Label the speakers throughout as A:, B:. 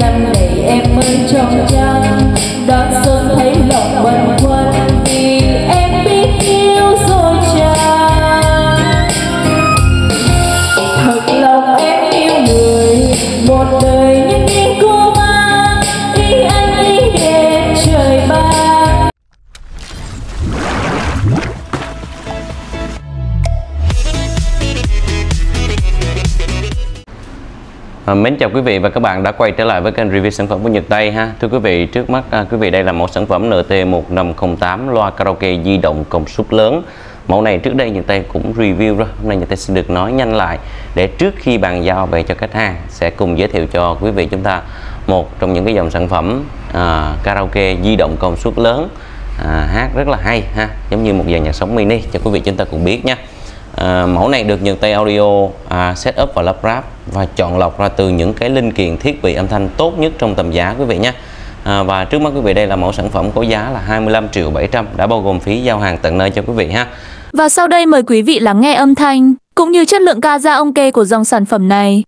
A: 25 này em mới trong trắng, đón xuân thấy lòng bâng khuâng vì em biết yêu rồi chăng. Thật lòng em yêu người một đời nhưng đi cô mang ý anh ý đến trời ban.
B: Mến chào quý vị và các bạn đã quay trở lại với kênh review sản phẩm của Nhật Tây ha. Thưa quý vị, trước mắt quý vị đây là một sản phẩm NT1508 loa karaoke di động công suất lớn. Mẫu này trước đây Nhật Tây cũng review rồi, hôm nay Nhật Tây sẽ được nói nhanh lại để trước khi bàn giao về cho khách hàng sẽ cùng giới thiệu cho quý vị chúng ta một trong những cái dòng sản phẩm karaoke di động công suất lớn, hát rất là hay ha, giống như một dàn nhạc sống mini cho quý vị chúng ta cùng biết nha. Mẫu này được Nhật Tây Audio setup và lắp ráp và chọn lọc ra từ những cái linh kiện thiết bị âm thanh tốt nhất trong tầm giá quý vị nhé. Và trước mắt quý vị đây là mẫu sản phẩm có giá là 25.700.000 đã bao gồm phí giao hàng tận nơi cho quý vị ha.
C: Và sau đây mời quý vị lắng nghe âm thanh cũng như chất lượng ca dao ông kê của dòng sản phẩm này.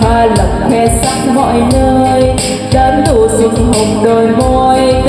A: Hoa lộc khoe sắc mọi nơi, đón đủ xuân hồng đôi môi.